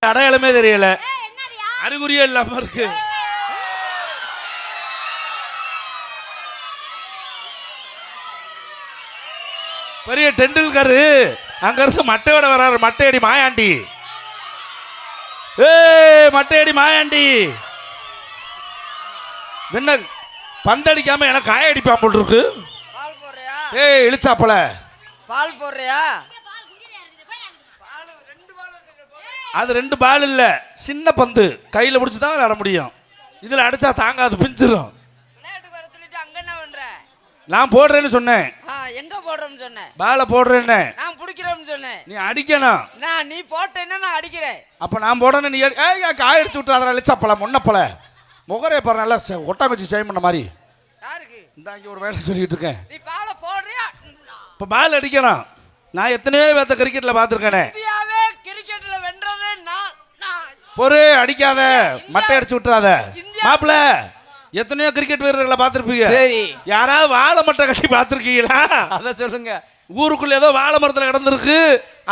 அடையாளமே தெரியல, அறிகுறியே இல்லாம இருக்கு. பெரிய டெண்டுல்கர் அங்க இருந்து மட்டையோட வர்றாரு. மட்டையடி மாயாண்டி, மட்டையடி மாயாண்டி என்ன பந்தடிக்காம எனக்கு காய அடிப்பான் போல் இருக்கு. இழுச்சாப்பல பால் போடுறியா? அது 2 பால் இல்ல, சின்ன பந்து கையில பிடிச்சுதான் விளையாட முடியும். இதுல அடிச்சா தாங்காது, பிஞ்சிரும். நான் போடுறேன்னு சொன்னேன். எங்க போடுறேன்னு சொன்னேன்? பால போடுறேன்னு. நான் புடிக்கிறேன்னு சொன்னேன். நீ அடிக்கணும். நீ போட்டேன்னா நான் அடிக்கிறேன். அப்ப நான் போடணும், நீ காய அடிச்சு விட்டு அதில் அழிச்சாப்பல முன்னப்பல முகரே பாரு, நல்லா ஒட்டாங்குச்சி செய்ய பண்ண மாதிரி. யாருக்கு இந்த இங்க ஒரு வேலை சொல்லிட்டு இருக்கேன். நீ பால போடுறியா? இப்ப பால் அடிக்கணும். நான் எத்தனையோ பேர்த்த கிரிக்கெட்ல பாத்துருக்கேனே. இந்தியாவே கிரிக்கெட்ல வென்றது நான். பொறு அடிக்காத, மட்டை அடிச்சு விட்டுறாத. மாப்பிள்ள எத்தனையோ கிரிக்கெட் வீரர்களை பார்த்துருப்பீங்க. சரி, யாராவது வாழை மட்டை கட்டி பார்த்துருக்கீங்களா? அதை சொல்லுங்க. ஊருக்குள்ள ஏதோ வாழை மரத்துல கிடந்திருக்கு,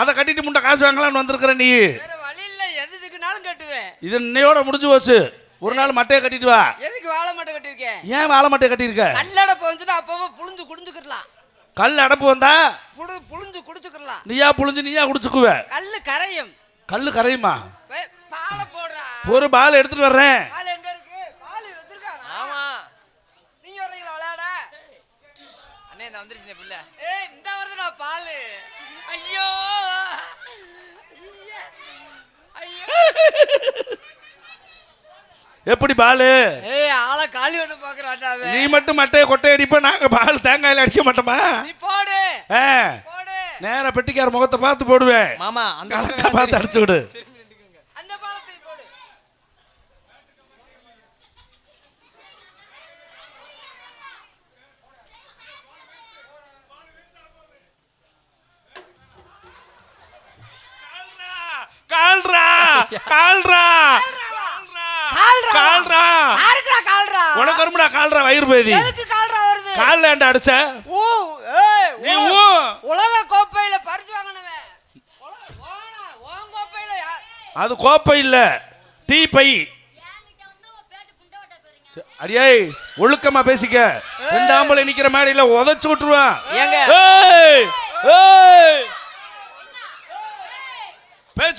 அதை கட்டிட்டு முட்டை காசு வாங்கலாம்னு வந்திருக்கிற நீ. வேற வழி இல்ல, எதுக்குனாலும் கட்டுவேன். இது இன்னையோட முடிஞ்சு போச்சு. ஒரு நாள் மட்டையை கட்டிட்டு வா. எதுக்கு வாழை மட்டை கட்டிருக்கேன்? ஏன் வாழை மட்டையை கட்டியிருக்க? கல்லடப்பு வந்துட்டு அப்பப்போ புழுந்து குடிஞ்சுக்கலாம். கல் அடப்பு வந்தா புழுந்து குடிச்சுக்கலாம். நீயா புழுஞ்சு நீயா குடிச்சுக்குவ. கல்லு கரையும். கல்லு கரையுமா? பாலை போடுறா. ஒரு பால் எடுத்துட்டு வர்றேன். பால் எங்க இருக்கு? பால் வச்சிருக்கானா? ஆமா. நீங்க வர்றீங்களா விளையாட? அண்ணே இந்த வந்துருச்சுனே புள்ள. இந்த வருதுடா பால். ஐயோ ஐயோ. எப்படி பாலு? ஆளை காலி ஒண்ணு பாக்குறாடா. நீ மட்டும் மட்டையை கொட்டை அடிப்ப, நாங்க பால் தேங்காயில அடிக்க மாட்டோமா? நீ போடு. போடு. நேரா பெட்டிக்கார முகத்தை பார்த்து போடுவேன். மாமா அந்த கணக்க பார்த்து அடிச்சு விடு. அந்த பாலத்தை போடு. கால்ரா கால்ரா கால்ரா யாருக்குடா கால்ரா? உனக்கு வரும்டா கால்ரா, வயிறு பேதி. எதுக்கு கால்ரா வருது? கால்ல ஏன்டா அடிச்ச? நீ உலக கோப்பையில பரிசு வாங்குனவே. ஓன் கோப்பையில அது கோப்பை இல்ல, தீப்பை. அடியே ஒழுக்கமா பேசிக்க. 2 ஆம்பளை நிக்கிற மேடையில உதைச்சு விட்டுருவான்.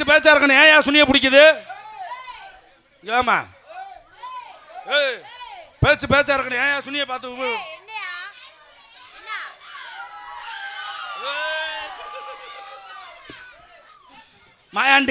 பேச்சா இருக்கணும். ஏன் சுனிய பிடிக்குது? ஏமா பேச்சா இருக்கணும். ஏன் சுனிய பார்த்து மாயாண்டி